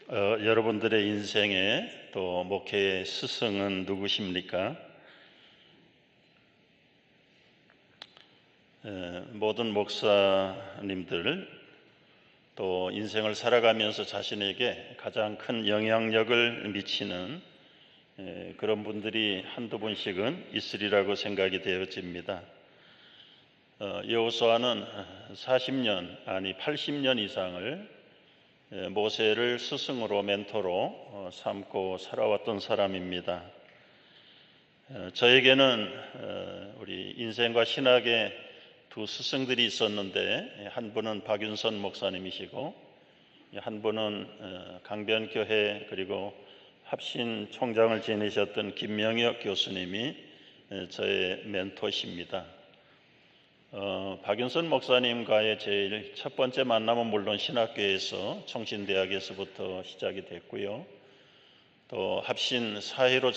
여러분들의 인생에 또 목회의 스승은 누구십니까? 모든 목사님들 또 인생을 살아가면서 자신에게 가장 큰 영향력을 미치는 그런 분들이 한두 분씩은 있으리라고 생각이 되어집니다. 여호수아는 40년 아니 80년 이상을 모세를 스승으로 멘토로 삼고 살아왔던 사람입니다. 저에게는 우리 인생과 신학의 두 스승들이 있었는데 한 분은 박윤선 목사님이시고 한 분은 강변교회 그리고 합신 총장을 지내셨던 김명혁 교수님이 저의 멘토십니다. 박윤선 목사님과의 제일 첫 번째 만남은 물론 신학교에서 청신대학에서부터 시작이 됐고요. 또 합신 사회로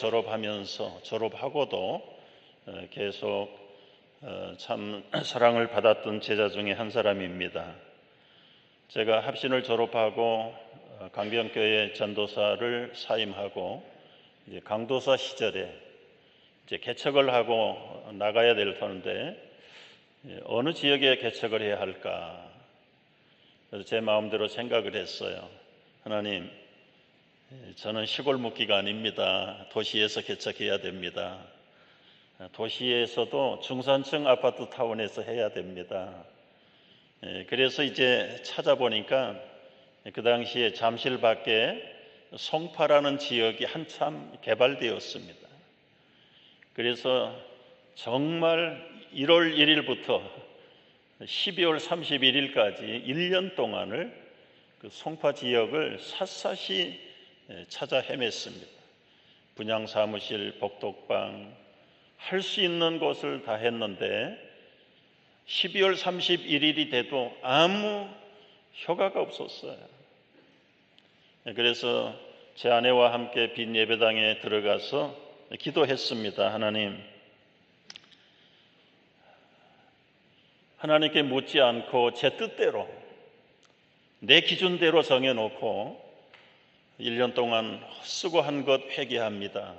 졸업하고도 계속 참 사랑을 받았던 제자 중에 한 사람입니다. 제가 합신을 졸업하고 강변교회 전도사를 사임하고 강도사 시절에 이제 개척을 하고 나가야 될 터인데 어느 지역에 개척을 해야 할까? 그래서 제 마음대로 생각을 했어요. 하나님, 저는 시골 묵기가 아닙니다. 도시에서 개척해야 됩니다. 도시에서도 중산층 아파트 타운에서 해야 됩니다. 그래서 이제 찾아보니까 그 당시에 잠실 밖에 송파라는 지역이 한참 개발되었습니다. 그래서 정말 1월 1일부터 12월 31일까지 1년 동안을 그 송파 지역을 샅샅이 찾아 헤맸습니다. 분양사무실, 복덕방, 할 수 있는 곳을 다 했는데 12월 31일이 돼도 아무 효과가 없었어요. 그래서 제 아내와 함께 빈 예배당에 들어가서 기도했습니다. 하나님께 묻지 않고 제 뜻대로 내 기준대로 정해놓고 1년 동안 수고한 것 회개합니다.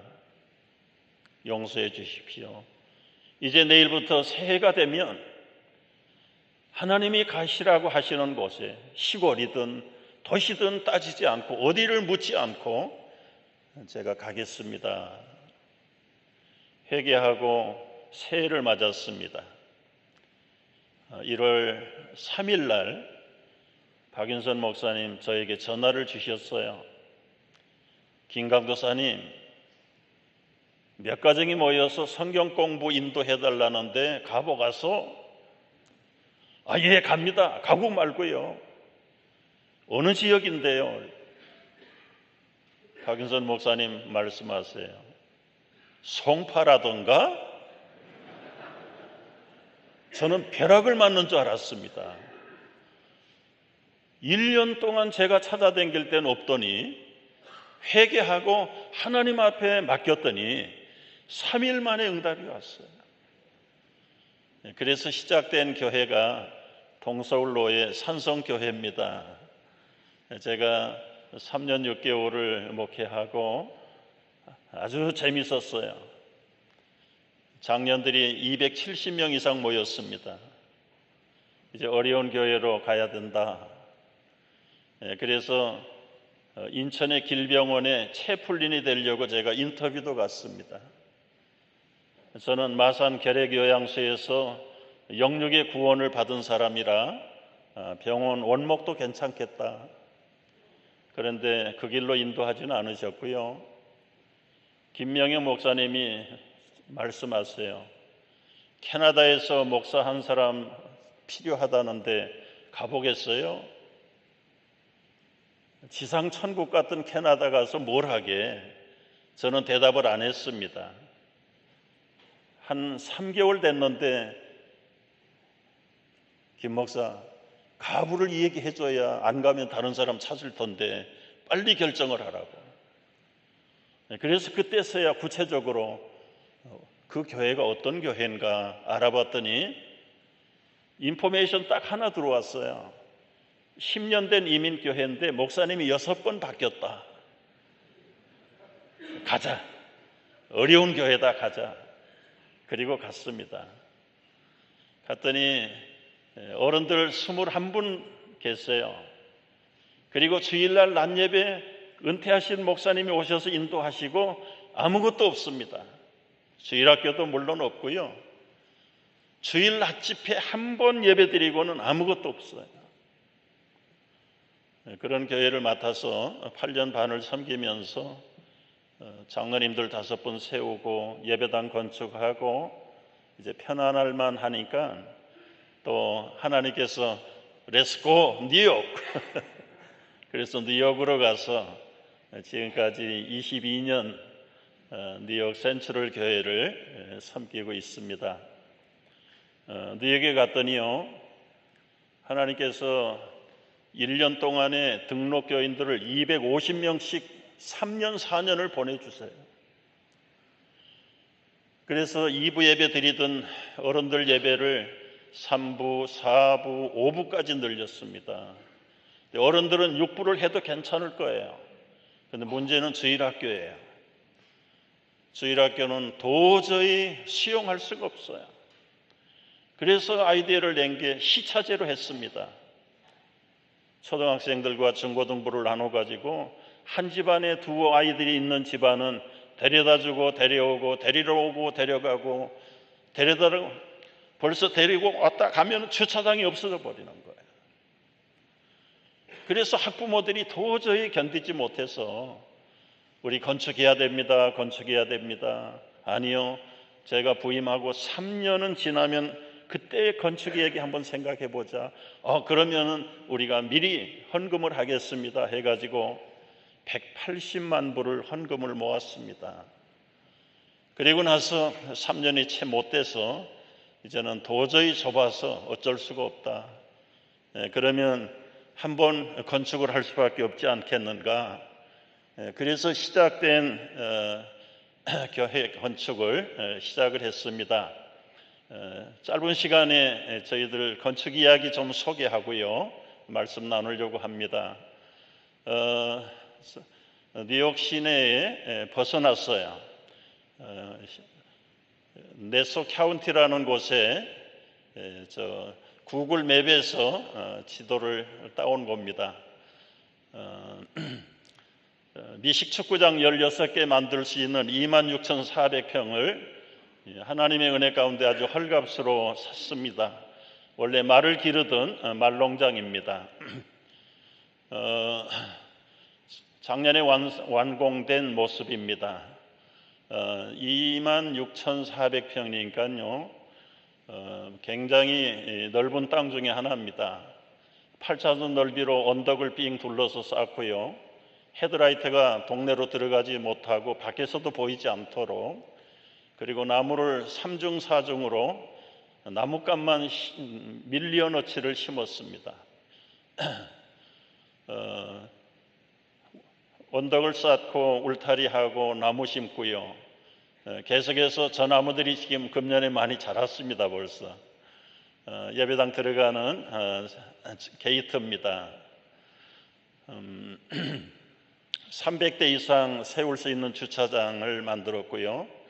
용서해 주십시오. 이제 내일부터 새해가 되면 하나님이 가시라고 하시는 곳에 시골이든 도시든 따지지 않고 어디를 묻지 않고 제가 가겠습니다. 회개하고 새해를 맞았습니다. 1월 3일 날 박윤선 목사님 저에게 전화를 주셨어요. 김강도사님, 몇 가정이 모여서 성경 공부 인도해달라는데 가보가서 예 갑니다. 가고 말고요. 어느 지역인데요? 박윤선 목사님 말씀하세요. 송파라던가? 저는 벼락을 맞는 줄 알았습니다. 1년 동안 제가 찾아다닐 때는 없더니 회개하고 하나님 앞에 맡겼더니 3일 만에 응답이 왔어요. 그래서 시작된 교회가 동서울로의 산성교회입니다. 제가 3년 6개월을 목회하고 아주 재밌었어요. 장년들이 270명 이상 모였습니다. 이제 어려운 교회로 가야 된다. 그래서 인천의 길병원에 채플린이 되려고 제가 인터뷰도 갔습니다. 저는 마산 결핵요양소에서 영육의 구원을 받은 사람이라 병원 원목도 괜찮겠다. 그런데 그 길로 인도하지는 않으셨고요. 김명영 목사님이 말씀하세요. 캐나다에서 목사 한 사람 필요하다는데 가보겠어요? 지상 천국 같은 캐나다 가서 뭘 하게? 저는 대답을 안 했습니다. 한 3개월 됐는데 김 목사, 가부를 얘기해줘야 안 가면 다른 사람 찾을 텐데 빨리 결정을 하라고. 그래서 그때서야 구체적으로 그 교회가 어떤 교회인가 알아봤더니 인포메이션 딱 하나 들어왔어요. 10년 된 이민교회인데 목사님이 6번 바뀌었다. 가자. 어려운 교회다 가자. 그리고 갔습니다. 갔더니 어른들 21분 계세요. 그리고 주일날 낮 예배 은퇴하신 목사님이 오셔서 인도하시고 아무것도 없습니다. 주일학교도 물론 없고요. 주일 낮 집회 한 번 예배 드리고는 아무것도 없어요. 그런 교회를 맡아서 8년 반을 섬기면서 장로님들 5분 세우고 예배당 건축하고 이제 편안할 하니까 또 하나님께서 렛츠고 뉴욕 그래서 뉴욕으로 가서 지금까지 22년 뉴욕 센트럴 교회를 섬기고 있습니다. 뉴욕에 갔더니요, 하나님께서 1년 동안에 등록 교인들을 250명씩 3년 4년을 보내주세요. 그래서 2부 예배 드리던 어른들 예배를 3부, 4부, 5부까지 늘렸습니다. 어른들은 6부를 해도 괜찮을 거예요. 그런데 문제는 주일학교예요. 주일학교는 도저히 수용할 수가 없어요. 그래서 아이디어를 낸 게 시차제로 했습니다. 초등학생들과 중고등부를 나눠가지고 한 집안에 두 아이들이 있는 집안은 데려다주고 데려오고 데리러 오고 데려가고 데려다가 벌써 데리고 왔다 가면 주차장이 없어져 버리는 거예요. 그래서 학부모들이 도저히 견디지 못해서 우리 건축해야 됩니다. 건축해야 됩니다. 아니요. 제가 부임하고 3년은 지나면 그때의 건축 얘기 한번 생각해 보자. 그러면은 우리가 미리 헌금을 하겠습니다. 해가지고 180만 불을 헌금을 모았습니다. 그리고 나서 3년이 채 못 돼서 이제는 도저히 좁아서 어쩔 수가 없다. 그러면 한번 건축을 할 수밖에 없지 않겠는가. 그래서 시작된 교회 건축을 시작을 했습니다. 짧은 시간에 저희들 건축 이야기 좀 소개하고요. 말씀 나누려고 합니다. 뉴욕 시내에 벗어났어요. 네소 카운티라는 곳에 구글 맵에서 지도를 따온 겁니다. 미식 축구장 16개 만들 수 있는 26,400평을 하나님의 은혜 가운데 아주 헐값으로 샀습니다. 원래 말을 기르던 말농장입니다. 작년에 완공된 모습입니다. 26,400평이니까요. 굉장히 넓은 땅 중에 하나입니다. 8차선 넓이로 언덕을 빙 둘러서 쌓고요. 헤드라이트가 동네로 들어가지 못하고 밖에서도 보이지 않도록, 그리고 나무를 3중 4중으로 나뭇값만 밀리어너치를 심었습니다. 언덕을 쌓고 울타리하고 나무 심고요. 계속해서 저 나무들이 지금 금년에 많이 자랐습니다. 벌써 예배당 들어가는 게이트입니다. 300대 이상 세울 수 있는 주차장을 만들었고요.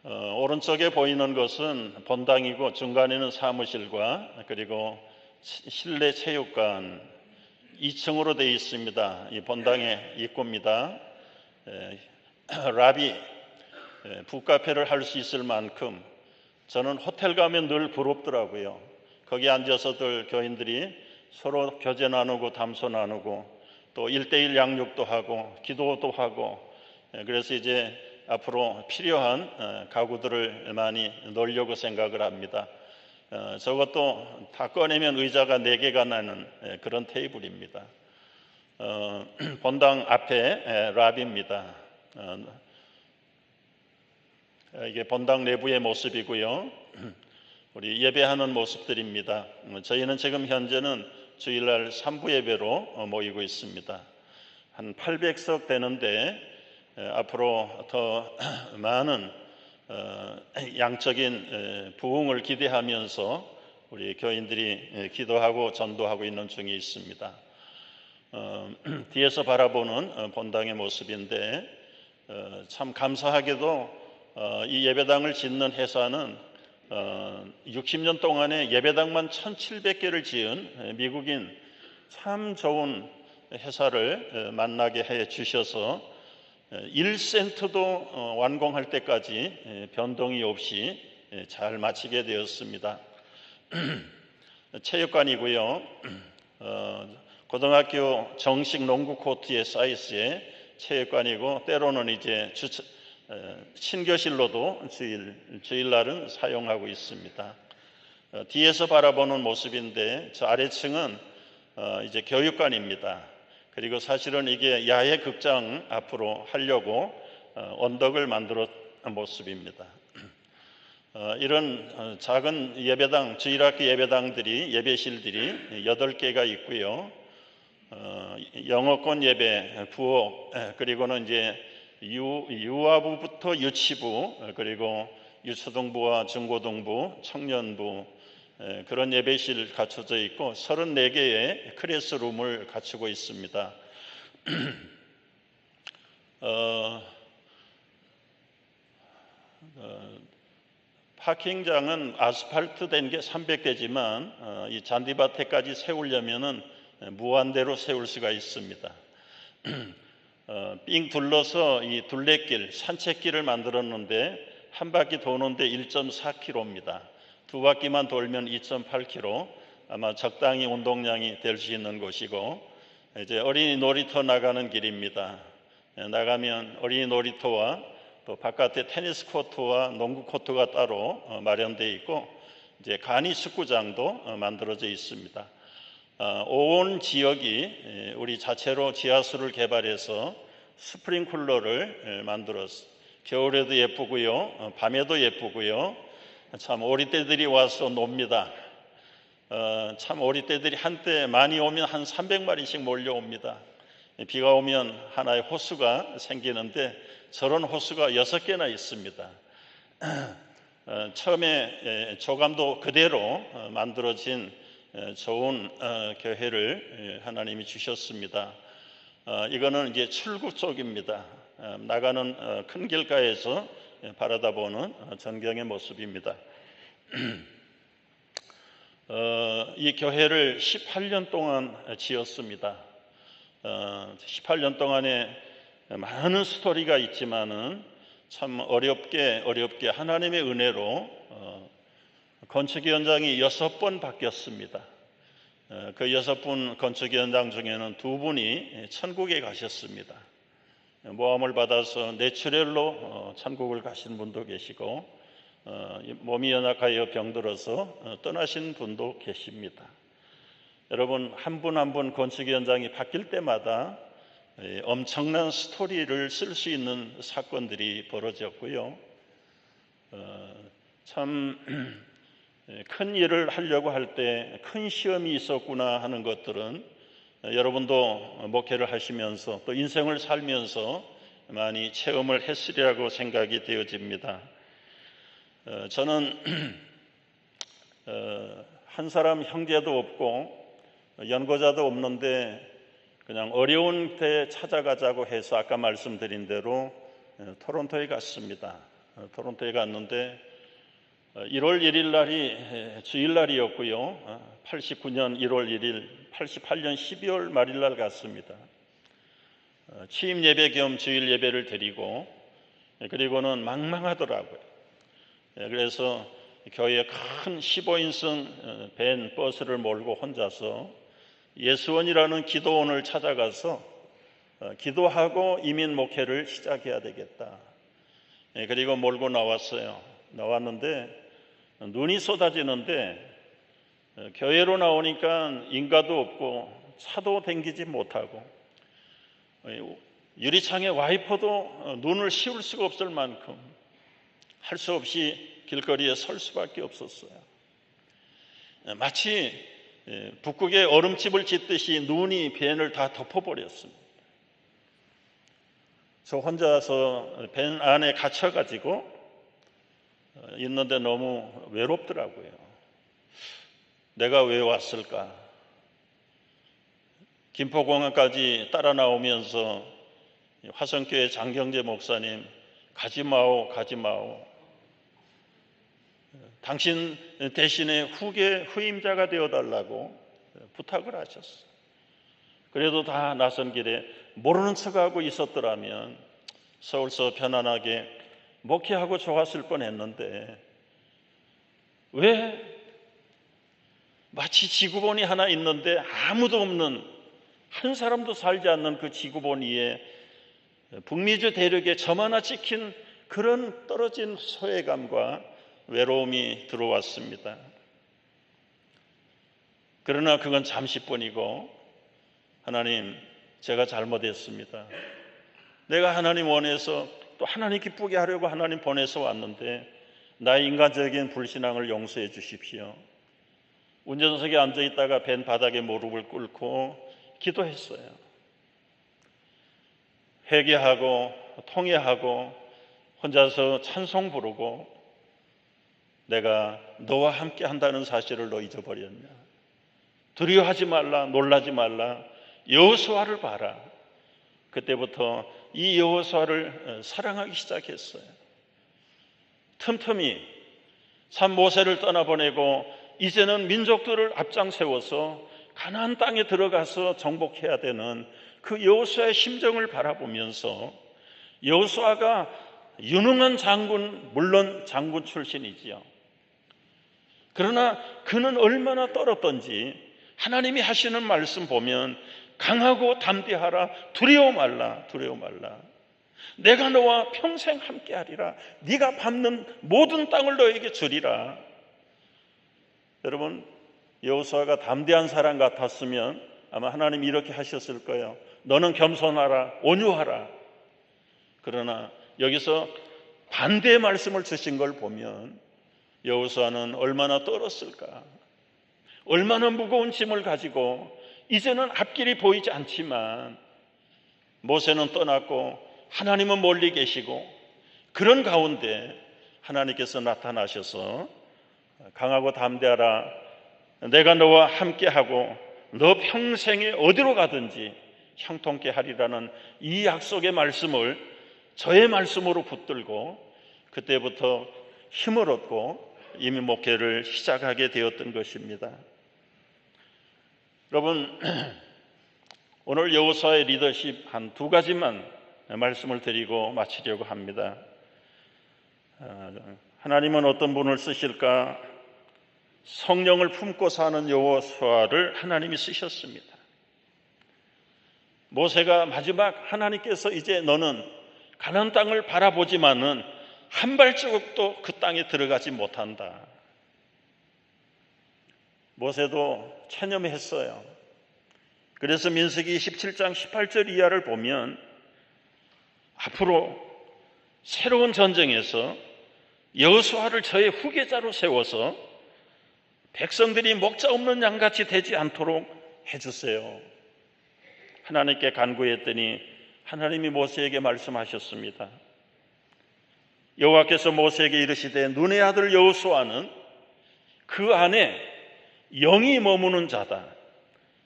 오른쪽에 보이는 것은 본당이고 중간에는 사무실과 그리고 실내 체육관 2층으로 되어 있습니다. 이 본당의 입구입니다. 라비 북카페를 할 수 있을 만큼 저는 호텔 가면 늘 부럽더라고요. 거기 앉아서들 교인들이 서로 교제 나누고 담소 나누고 또 1:1 양육도 하고 기도도 하고, 그래서 이제 앞으로 필요한 가구들을 많이 놓으려고 생각을 합니다. 저것도 다 꺼내면 의자가 4개가 나는 그런 테이블입니다. 본당 앞에 라비입니다. 이게 본당 내부의 모습이고요. 우리 예배하는 모습들입니다. 저희는 지금 현재는 주일날 3부 예배로 모이고 있습니다. 한 800석 되는데 앞으로 더 많은 양적인 부흥을 기대하면서 우리 교인들이 기도하고 전도하고 있는 중에 있습니다. 뒤에서 바라보는 본당의 모습인데 참 감사하게도 이 예배당을 짓는 회사는 60년 동안에 예배당만 1,700개를 지은 미국인 참 좋은 회사를 만나게 해 주셔서 1센트도 완공할 때까지 변동이 없이 잘 마치게 되었습니다. 체육관이고요. 고등학교 정식 농구 코트의 사이즈의 체육관이고 때로는 이제 신교실로도 주일날은 사용하고 있습니다. 뒤에서 바라보는 모습인데 저 아래층은 이제 교육관입니다. 그리고 사실은 이게 야외 극장 앞으로 하려고 언덕을 만들어 모습입니다. 이런 작은 예배당, 주일학교 예배당들이 예배실들이 8개가 있고요. 영어권 예배, 부엌, 그리고는 이제 유아부부터 유치부, 그리고 유초등부와 중고등부, 청년부 그런 예배실 갖춰져 있고 34개의 클래스룸을 갖추고 있습니다. 파킹장은 아스팔트 된 게 300대지만 이 잔디밭에까지 세우려면은 무한대로 세울 수가 있습니다. 삥 둘러서 이 둘레길, 산책길을 만들었는데 한 바퀴 도는데 1.4km입니다. 두 바퀴만 돌면 2.8km, 아마 적당히 운동량이 될 수 있는 곳이고 이제 어린이 놀이터 나가는 길입니다. 나가면 어린이 놀이터와 또 바깥에 테니스 코트와 농구 코트가 따로 마련되어 있고 이제 간이 축구장도 만들어져 있습니다. 온 지역이 우리 자체로 지하수를 개발해서 스프링쿨러를 만들었어요. 겨울에도 예쁘고요, 밤에도 예쁘고요. 참 오리떼들이 와서 놉니다. 참 오리떼들이 한때 많이 오면 한 300마리씩 몰려옵니다. 비가 오면 하나의 호수가 생기는데 저런 호수가 6개나 있습니다. 처음에 조감도 그대로 만들어진 좋은 교회를 하나님이 주셨습니다. 이거는 이제 출구 쪽입니다. 나가는 큰 길가에서 바라다보는 전경의 모습입니다. 이 교회를 18년 동안 지었습니다. 18년 동안에 많은 스토리가 있지만은 참 어렵게 하나님의 은혜로 건축위원장이 6번 바뀌었습니다. 그 6분 건축위원장 중에는 2분이 천국에 가셨습니다. 모함을 받아서 뇌출혈로 천국을 가신 분도 계시고 몸이 연약하여 병들어서 떠나신 분도 계십니다. 여러분 한 분 한 분 건축위원장이 바뀔 때마다 엄청난 스토리를 쓸 수 있는 사건들이 벌어졌고요. 참 큰 일을 하려고 할 때 큰 시험이 있었구나 하는 것들은 여러분도 목회를 하시면서 또 인생을 살면서 많이 체험을 했으리라고 생각이 되어집니다. 저는 한 사람 형제도 없고 연고자도 없는데 그냥 어려운 때 찾아가자고 해서 아까 말씀드린 대로 토론토에 갔습니다. 토론토에 갔는데 1월 1일 날이 주일날이었고요. 89년 1월 1일, 88년 12월 말일 날 갔습니다. 취임 예배 겸 주일 예배를 드리고 그리고는 망망하더라고요. 그래서 교회에 큰 15인승 밴 버스를 몰고 혼자서 예수원이라는 기도원을 찾아가서 기도하고 이민 목회를 시작해야 되겠다. 그리고 몰고 나왔어요. 나왔는데 눈이 쏟아지는데 교회로 나오니까 인가도 없고 차도 댕기지 못하고 유리창에 와이퍼도 눈을 씌울 수가 없을 만큼 할 수 없이 길거리에 설 수밖에 없었어요. 마치 북극에 얼음집을 짓듯이 눈이 밴을 다 덮어버렸습니다. 저 혼자서 밴 안에 갇혀가지고 있는데 너무 외롭더라고요. 내가 왜 왔을까? 김포공항까지 따라 나오면서 화성교회 장경재 목사님, 가지 마오, 가지 마오. 당신 대신에 후임자가 되어달라고 부탁을 하셨어요. 그래도 다 나선 길에 모르는 척하고 있었더라면 서울서 편안하게 목회하고 좋았을 뻔했는데, 왜 마치 지구본이 하나 있는데 아무도 없는, 한 사람도 살지 않는 그 지구본 위에 북미주 대륙에 점 하나 찍힌 그런 떨어진 소외감과 외로움이 들어왔습니다. 그러나 그건 잠시뿐이고, 하나님, 제가 잘못했습니다. 내가 하나님 원해서 또 하나님 기쁘게 하려고 하나님 보내서 왔는데 나의 인간적인 불신앙을 용서해 주십시오. 운전석에 앉아있다가 벤 바닥에 무릎을 꿇고 기도했어요. 회개하고 통회하고 혼자서 찬송 부르고, 내가 너와 함께 한다는 사실을 너 잊어버렸냐? 두려워하지 말라, 놀라지 말라, 여호수아를 봐라. 그때부터 이 여호수아를 사랑하기 시작했어요. 틈틈이 산 모세를 떠나보내고 이제는 민족들을 앞장 세워서 가나안 땅에 들어가서 정복해야 되는 그 여호수아의 심정을 바라보면서, 여호수아가 유능한 장군, 물론 장군 출신이지요. 그러나 그는 얼마나 떨었던지 하나님이 하시는 말씀 보면 강하고 담대하라, 두려워 말라, 두려워 말라. 내가 너와 평생 함께하리라. 네가 밟는 모든 땅을 너에게 주리라. 여러분, 여호수아가 담대한 사람 같았으면 아마 하나님이 이렇게 하셨을 거예요. 너는 겸손하라, 온유하라. 그러나 여기서 반대의 말씀을 주신 걸 보면 여호수아는 얼마나 떨었을까? 얼마나 무거운 짐을 가지고 이제는 앞길이 보이지 않지만, 모세는 떠났고 하나님은 멀리 계시고, 그런 가운데 하나님께서 나타나셔서 강하고 담대하라, 내가 너와 함께하고 너 평생에 어디로 가든지 형통케 하리라는 이 약속의 말씀을 저의 말씀으로 붙들고 그때부터 힘을 얻고 이미 목회를 시작하게 되었던 것입니다. 여러분, 오늘 여호수아의 리더십 한 두 가지만 말씀을 드리고 마치려고 합니다. 하나님은 어떤 분을 쓰실까? 성령을 품고 사는 여호수아를 하나님이 쓰셨습니다. 모세가 마지막, 하나님께서 이제 너는 가나안 땅을 바라보지만은 한 발자국도 그 땅에 들어가지 못한다. 모세도 체념했어요. 그래서 민수기 17장 18절 이하를 보면 앞으로 새로운 전쟁에서 여호수아를 저의 후계자로 세워서 백성들이 목자 없는 양같이 되지 않도록 해주세요. 하나님께 간구했더니 하나님이 모세에게 말씀하셨습니다. 여호와께서 모세에게 이르시되 눈의 아들 여호수아는 그 안에 영이 머무는 자다.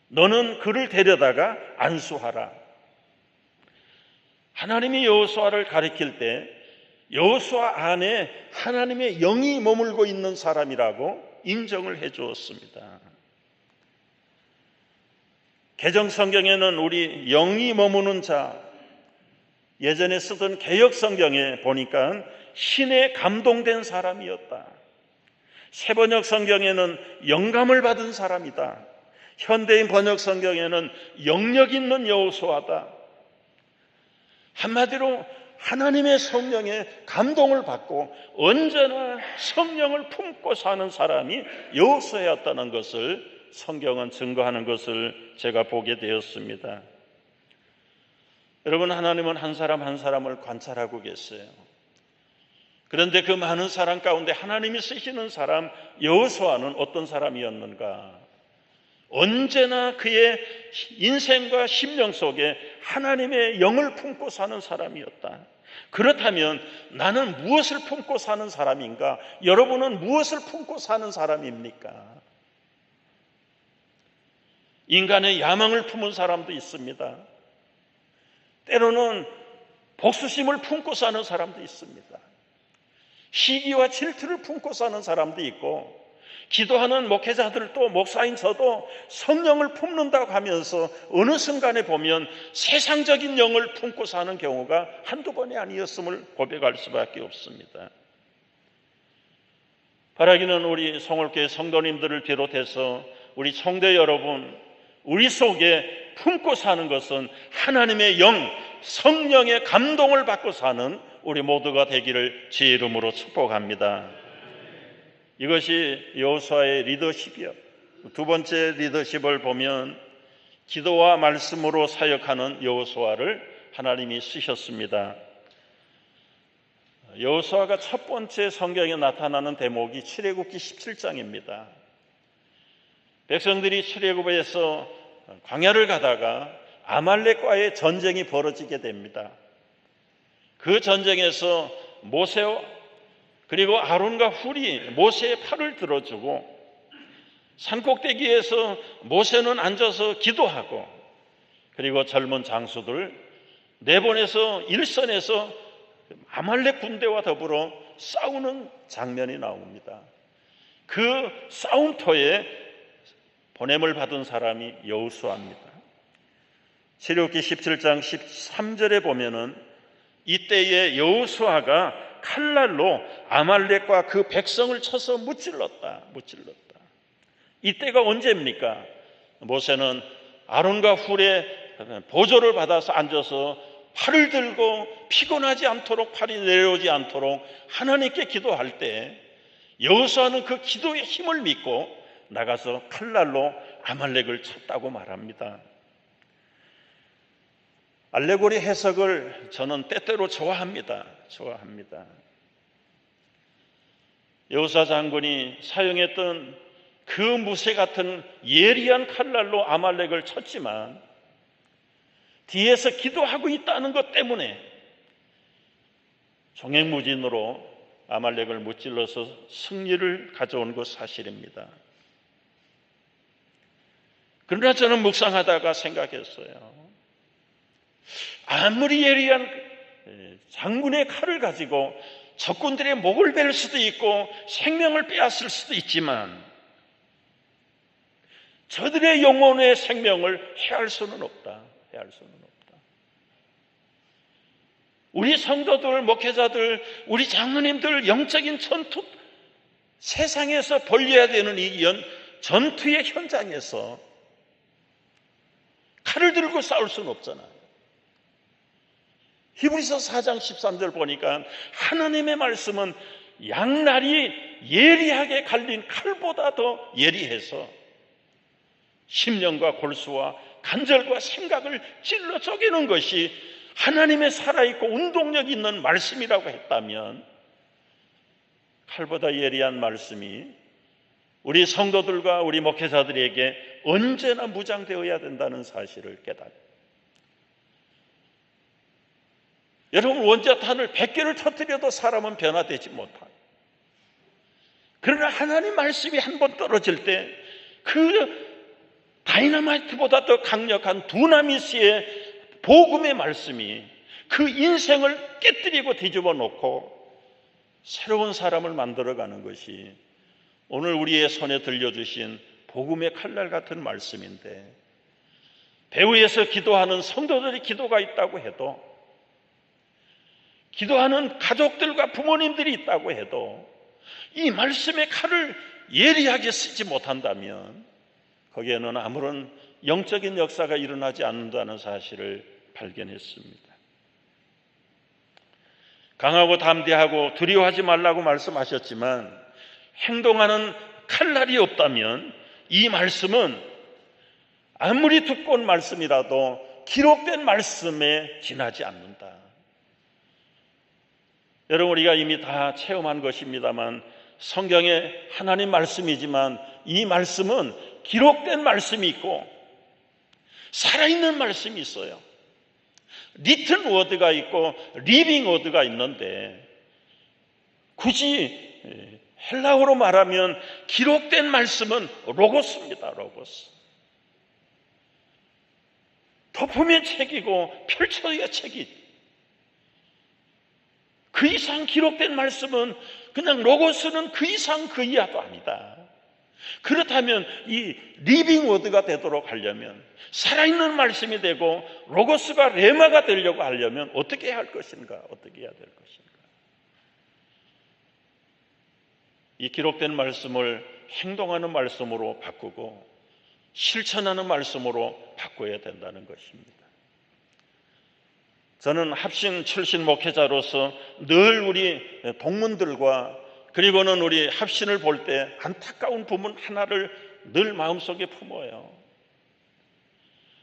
너는 그를 데려다가 안수하라. 하나님이 여호수아를 가리킬 때 여호수아 안에 하나님의 영이 머물고 있는 사람이라고 인정을 해 주었습니다. 개정 성경에는 우리 영이 머무는 자, 예전에 쓰던 개역 성경에 보니까 신에 감동된 사람이었다. 새번역 성경에는 영감을 받은 사람이다. 현대인 번역 성경에는 영력 있는 여호수아다. 한마디로 하나님의 성령에 감동을 받고 언제나 성령을 품고 사는 사람이 여호수아였다는 것을 성경은 증거하는 것을 제가 보게 되었습니다. 여러분, 하나님은 한 사람 한 사람을 관찰하고 계세요. 그런데 그 많은 사람 가운데 하나님이 쓰시는 사람 여호수아는 어떤 사람이었는가? 언제나 그의 인생과 심령 속에 하나님의 영을 품고 사는 사람이었다. 그렇다면 나는 무엇을 품고 사는 사람인가? 여러분은 무엇을 품고 사는 사람입니까? 인간의 야망을 품은 사람도 있습니다. 때로는 복수심을 품고 사는 사람도 있습니다. 시기와 질투를 품고 사는 사람도 있고, 기도하는 목회자들도, 목사인 저도 성령을 품는다고 하면서 어느 순간에 보면 세상적인 영을 품고 사는 경우가 한두 번이 아니었음을 고백할 수밖에 없습니다. 바라기는 우리 성월교회 성도님들을 비롯해서 우리 성도 여러분, 우리 속에 품고 사는 것은 하나님의 영, 성령의 감동을 받고 사는 우리 모두가 되기를 주의 이름으로 축복합니다. 이것이 여호수아의 리더십이요. 두 번째 리더십을 보면 기도와 말씀으로 사역하는 여호수아를 하나님이 쓰셨습니다. 여호수아가 첫 번째 성경에 나타나는 대목이 출애굽기 17장입니다. 백성들이 출애굽에서 광야를 가다가 아말렉과의 전쟁이 벌어지게 됩니다. 그 전쟁에서 모세와 그리고 아론과 훌이 모세의 팔을 들어주고, 산꼭대기에서 모세는 앉아서 기도하고, 그리고 젊은 장수들 내보내서 일선에서 아말렉 군대와 더불어 싸우는 장면이 나옵니다. 그 싸움터에 보냄을 받은 사람이 여호수아입니다. 출애굽기 17장 13절에 보면은 이때에 여호수아가 칼날로 아말렉과 그 백성을 쳐서 무찔렀다. 이때가 언제입니까? 모세는 아론과 훌의 보조를 받아서 앉아서 팔을 들고 피곤하지 않도록, 팔이 내려오지 않도록 하나님께 기도할 때 여호수아는 그 기도의 힘을 믿고 나가서 칼날로 아말렉을 쳤다고 말합니다. 알레고리 해석을 저는 때때로 좋아합니다. 여호수아 장군이 사용했던 그 무쇠 같은 예리한 칼날로 아말렉을 쳤지만 뒤에서 기도하고 있다는 것 때문에 종횡무진으로 아말렉을 무찔러서 승리를 가져온 것 사실입니다. 그러나 저는 묵상하다가 생각했어요. 아무리 예리한 장군의 칼을 가지고 적군들의 목을 베를 수도 있고 생명을 빼앗을 수도 있지만 저들의 영혼의 생명을 해할 수는 없다. 우리 성도들, 목회자들, 우리 장로님들 영적인 전투, 세상에서 벌려야 되는 이 전투의 현장에서 칼을 들고 싸울 수는 없잖아요. 히브리서 4장 13절 보니까 하나님의 말씀은 양날이 예리하게 갈린 칼보다 더 예리해서 심령과 골수와 간절과 생각을 찔러 쪼개는 것이 하나님의 살아있고 운동력 있는 말씀이라고 했다면, 칼보다 예리한 말씀이 우리 성도들과 우리 목회자들에게 언제나 무장되어야 된다는 사실을 깨달아요. 여러분, 원자탄을 100개를 터뜨려도 사람은 변화되지 못하고, 그러나 하나님 말씀이 한번 떨어질 때 그 다이너마이트보다 더 강력한 두나미스의 복음의 말씀이 그 인생을 깨뜨리고 뒤집어 놓고 새로운 사람을 만들어가는 것이 오늘 우리의 손에 들려주신 복음의 칼날 같은 말씀인데, 배후에서 기도하는 성도들의 기도가 있다고 해도, 기도하는 가족들과 부모님들이 있다고 해도 이 말씀의 칼을 예리하게 쓰지 못한다면 거기에는 아무런 영적인 역사가 일어나지 않는다는 사실을 발견했습니다. 강하고 담대하고 두려워하지 말라고 말씀하셨지만 행동하는 칼날이 없다면 이 말씀은 아무리 두꺼운 말씀이라도 기록된 말씀에 지나지 않는다. 여러분, 우리가 이미 다 체험한 것입니다만 성경의 하나님 말씀이지만 이 말씀은 기록된 말씀이 있고 살아있는 말씀이 있어요. 리튼 워드가 있고 리빙 워드가 있는데, 굳이 헬라어로 말하면 기록된 말씀은 로고스입니다. 로고스. 덮으면 책이고 펼쳐야 책이지. 그 이상 기록된 말씀은 그냥 로고스는 그 이상 그 이하도 아니다. 그렇다면 이 리빙 워드가 되도록 하려면, 살아있는 말씀이 되고 로고스가 레마가 되려고 하려면 어떻게 해야 할 것인가? 어떻게 해야 될 것인가? 이 기록된 말씀을 행동하는 말씀으로 바꾸고 실천하는 말씀으로 바꿔야 된다는 것입니다. 저는 합신 출신 목회자로서 늘 우리 동문들과 그리고는 우리 합신을 볼 때 안타까운 부분 하나를 늘 마음속에 품어요.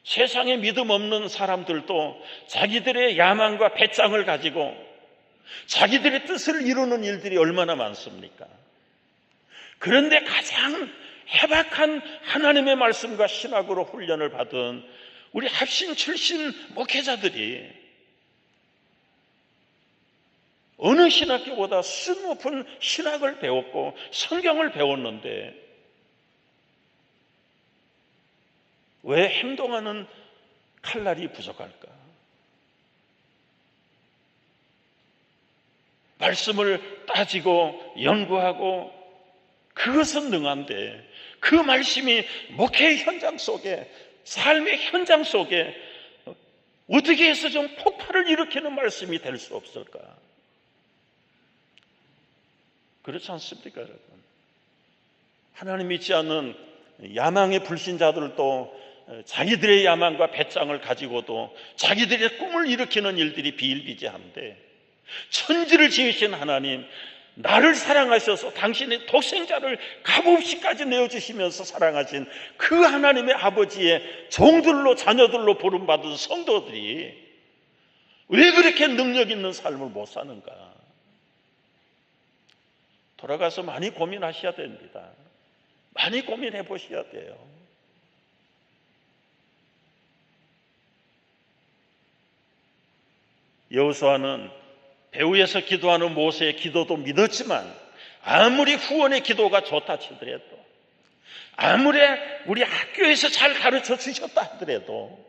세상에 믿음 없는 사람들도 자기들의 야망과 배짱을 가지고 자기들의 뜻을 이루는 일들이 얼마나 많습니까? 그런데 가장 해박한 하나님의 말씀과 신학으로 훈련을 받은 우리 합신 출신 목회자들이 어느 신학교보다 수준 높은 신학을 배웠고 성경을 배웠는데 왜 행동하는 칼날이 부족할까? 말씀을 따지고 연구하고 그것은 능한데 그 말씀이 목회의 현장 속에, 삶의 현장 속에 어떻게 해서 좀 폭발을 일으키는 말씀이 될 수 없을까? 그렇지 않습니까, 여러분? 하나님 믿지 않는 야망의 불신자들도 자기들의 야망과 배짱을 가지고도 자기들의 꿈을 일으키는 일들이 비일비재한데, 천지를 지으신 하나님, 나를 사랑하셔서 당신의 독생자를 값없이까지 내어주시면서 사랑하신 그 하나님의 아버지의 종들로, 자녀들로 부름받은 성도들이 왜 그렇게 능력 있는 삶을 못 사는가? 돌아가서 많이 고민하셔야 됩니다. 많이 고민해 보셔야 돼요. 여호수아는 배후에서 기도하는 모세의 기도도 믿었지만 아무리 후원의 기도가 좋다 치더라도, 아무리 우리 학교에서 잘 가르쳐 주셨다 하더라도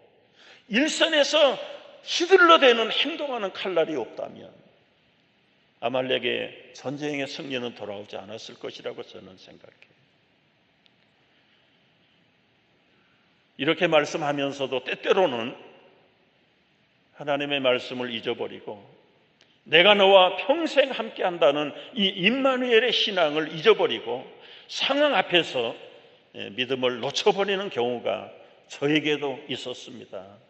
일선에서 휘둘러대는 행동하는 칼날이 없다면 아말렉의 전쟁의 승리는 돌아오지 않았을 것이라고 저는 생각해요. 이렇게 말씀하면서도 때때로는 하나님의 말씀을 잊어버리고 내가 너와 평생 함께한다는 이 임마누엘의 신앙을 잊어버리고 상황 앞에서 믿음을 놓쳐버리는 경우가 저에게도 있었습니다.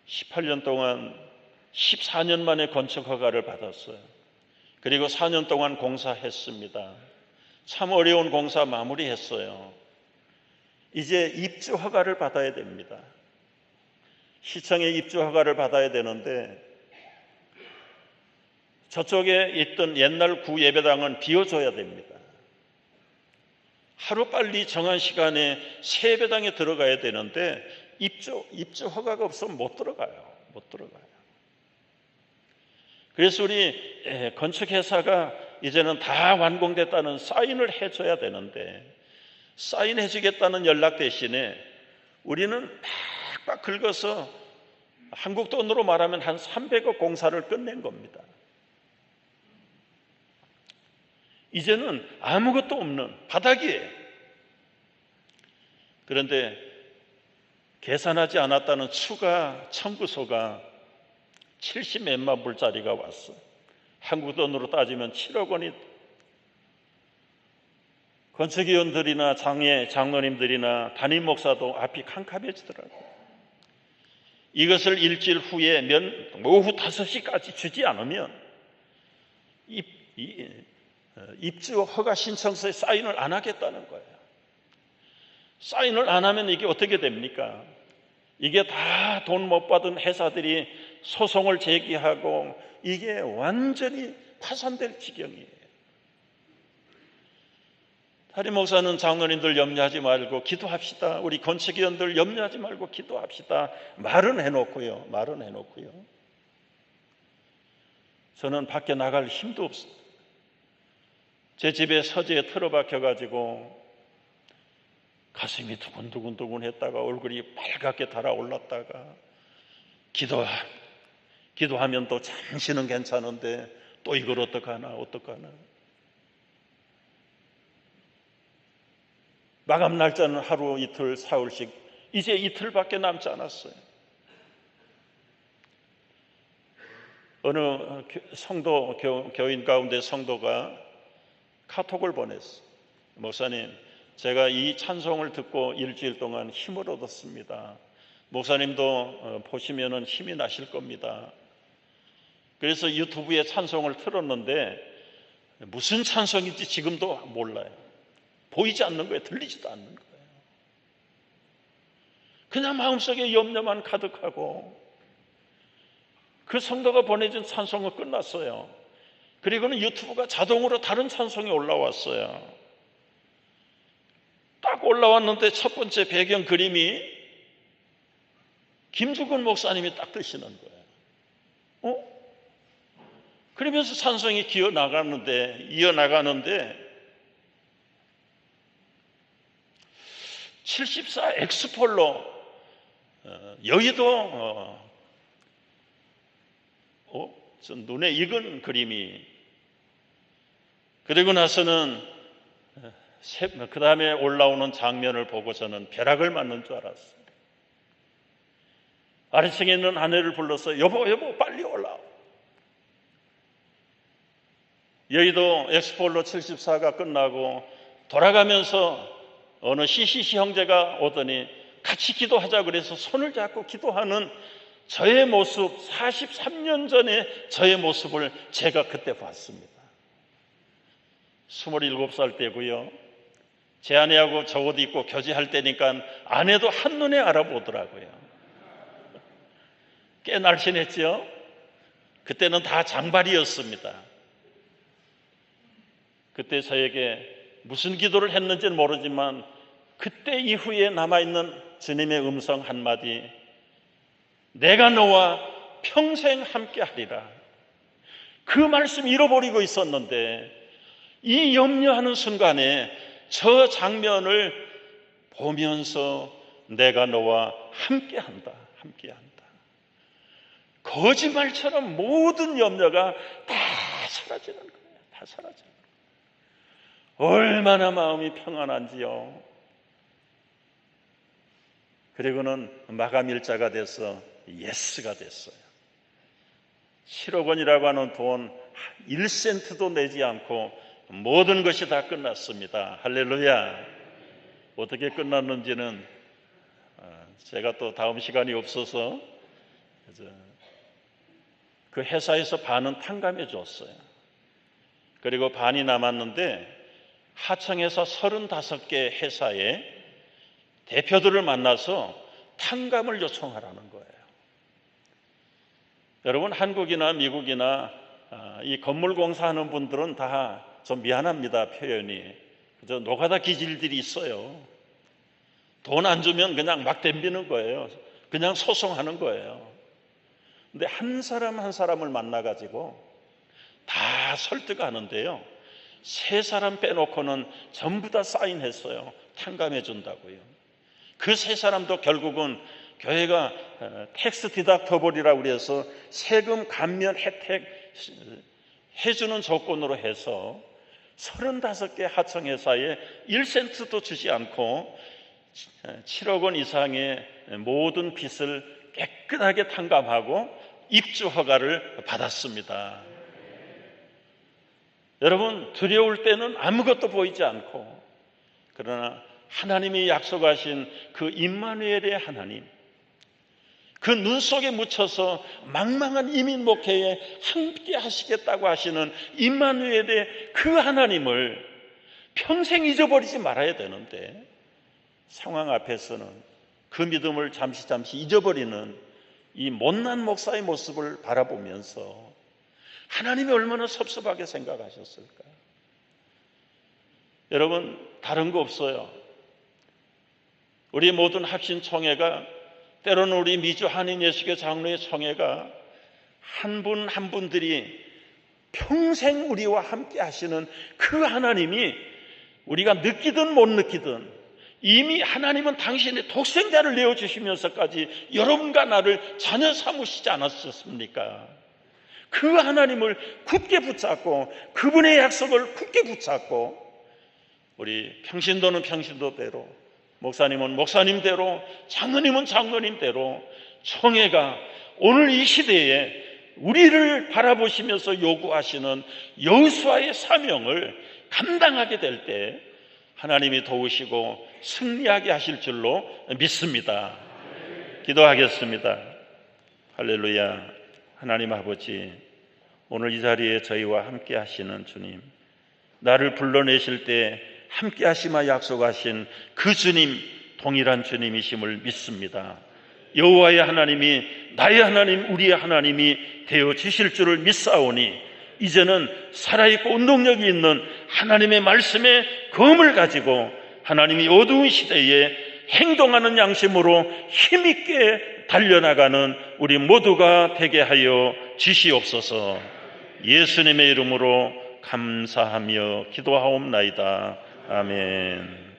18년 동안 14년 만에 건축 허가를 받았어요. 그리고 4년 동안 공사했습니다. 참 어려운 공사 마무리했어요. 이제 입주 허가를 받아야 됩니다. 시청에 입주 허가를 받아야 되는데 저쪽에 있던 옛날 구 예배당은 비워줘야 됩니다. 하루빨리 정한 시간에 새 예배당에 들어가야 되는데 입주 허가가 없으면 못 들어가요. 그래서 우리 건축회사가 이제는 다 완공됐다는 사인을 해줘야 되는데 사인해 주겠다는 연락 대신에 우리는 팍팍 긁어서 한국 돈으로 말하면 한 300억 공사를 끝낸 겁니다. 이제는 아무것도 없는 바닥이에요. 그런데 계산하지 않았다는 추가 청구서가 70몇만 불짜리가 왔어. 한국 돈으로 따지면 7억 원이. 건축위원들이나 장로님들이나 담임 목사도 앞이 캄캄해지더라고요. 이것을 일주일 후에 오후 5시까지 주지 않으면 입주 허가 신청서에 사인을 안 하겠다는 거예요. 사인을 안 하면 이게 어떻게 됩니까? 이게 다 돈 못 받은 회사들이 소송을 제기하고 이게 완전히 파산될 지경이에요. 담임 목사는 장로님들 염려하지 말고 기도합시다. 우리 건축위원들 염려하지 말고 기도합시다. 말은 해놓고요. 저는 밖에 나갈 힘도 없습니다. 제 집에 서재에 틀어박혀가지고 가슴이 두근두근두근 했다가 얼굴이 빨갛게 달아올랐다가 기도하면 또 잠시는 괜찮은데 또 이걸 어떡하나. 마감 날짜는 하루 이틀 사흘씩, 이제 이틀밖에 남지 않았어요. 어느 성도 교인 가운데 성도가 카톡을 보냈어. 목사님, 제가 이 찬송을 듣고 일주일 동안 힘을 얻었습니다. 목사님도 보시면은 힘이 나실 겁니다. 그래서 유튜브에 찬송을 틀었는데 무슨 찬송인지 지금도 몰라요. 보이지 않는 거예요. 들리지도 않는 거예요. 그냥 마음속에 염려만 가득하고, 그 성도가 보내준 찬송은 끝났어요. 그리고는 유튜브가 자동으로 다른 찬송이 올라왔어요. 딱 올라왔는데 첫 번째 배경 그림이 김주근 목사님이 딱 뜨시는 거예요. 그러면서 찬송이 이어나가는데 74 엑스폴로 여의도 눈에 익은 그림이, 그리고 나서는 그 다음에 올라오는 장면을 보고 저는 벼락을 맞는 줄 알았어요. 아래층에 있는 아내를 불러서 여보 빨리 올라오. 여의도 엑스폴로 74가 끝나고 돌아가면서 어느 CCC 형제가 오더니 같이 기도하자 그래서 손을 잡고 기도하는 저의 모습, 43년 전에 저의 모습을 제가 그때 봤습니다. 27살 때고요. 제 아내하고 저 옷 입고 교제할 때니까 아내도 한눈에 알아보더라고요. 꽤 날씬했죠? 그때는 다 장발이었습니다. 그때 저에게 무슨 기도를 했는지는 모르지만 그때 이후에 남아있는 주님의 음성 한마디, 내가 너와 평생 함께하리라. 그 말씀 잃어버리고 있었는데 이 염려하는 순간에 저 장면을 보면서 내가 너와 함께한다. 거짓말처럼 모든 염려가 다 사라지는 거예요. 다 사라져요. 얼마나 마음이 평안한지요. 그리고는 마감 일자가 돼서 예스가 됐어요. 7억 원이라고 하는 돈 1센트도 내지 않고 모든 것이 다 끝났습니다. 할렐루야. 어떻게 끝났는지는 제가 또 다음 시간이 없어서 그 회사에서 반은 탕감해 줬어요. 그리고 반이 남았는데 하청에서 35개 회사의 대표들을 만나서 탕감을 요청하라는 거예요. 여러분, 한국이나 미국이나 이 건물 공사하는 분들은 다 좀 미안합니다. 표현이. 그저 노가다 기질들이 있어요. 돈 안 주면 그냥 막 덤비는 거예요. 그냥 소송하는 거예요. 근데 한 사람 한 사람을 만나가지고 다 설득하는데요. 3사람 빼놓고는 전부 다 사인했어요. 탕감해 준다고요. 그 3사람도 결국은 교회가 텍스 디덕터블이라고 그래서 세금 감면 혜택 해주는 조건으로 해서 35개 하청회사에 1센트도 주지 않고 7억 원 이상의 모든 빚을 깨끗하게 탕감하고 입주 허가를 받았습니다. 여러분, 두려울 때는 아무것도 보이지 않고, 그러나 하나님이 약속하신 그 임마누엘의 하나님, 그 눈 속에 묻혀서 망망한 이민 목회에 함께 하시겠다고 하시는 임마누엘의 그 하나님을 평생 잊어버리지 말아야 되는데, 상황 앞에서는 그 믿음을 잠시 잊어버리는 이 못난 목사의 모습을 바라보면서 하나님이 얼마나 섭섭하게 생각하셨을까? 여러분, 다른 거 없어요. 우리 모든 합신총회가, 때로는 우리 미주 한인예수교 장로의 총회가 한 분 한 분들이 평생 우리와 함께 하시는 그 하나님이 우리가 느끼든 못 느끼든 이미 하나님은 당신의 독생자를 내어주시면서까지 여러분과 나를 자녀 삼으시지 않았습니까? 그 하나님을 굳게 붙잡고 그분의 약속을 굳게 붙잡고 우리 평신도는 평신도대로, 목사님은 목사님대로, 장로님은 장로님대로 총회가 오늘 이 시대에 우리를 바라보시면서 요구하시는 여호수아의 사명을 감당하게 될 때 하나님이 도우시고 승리하게 하실 줄로 믿습니다. 기도하겠습니다. 할렐루야. 하나님 아버지, 오늘 이 자리에 저희와 함께 하시는 주님, 나를 불러내실 때 함께 하시마 약속하신 그 주님, 동일한 주님이심을 믿습니다. 여호와의 하나님이 나의 하나님, 우리의 하나님이 되어 주실 줄을 믿사오니 이제는 살아있고 운동력이 있는 하나님의 말씀의 검을 가지고 하나님이 어두운 시대에 행동하는 양심으로 힘있게 달려나가는 우리 모두가 되게 하여 주시옵소서. 예수님의 이름으로 감사하며 기도하옵나이다. 아멘.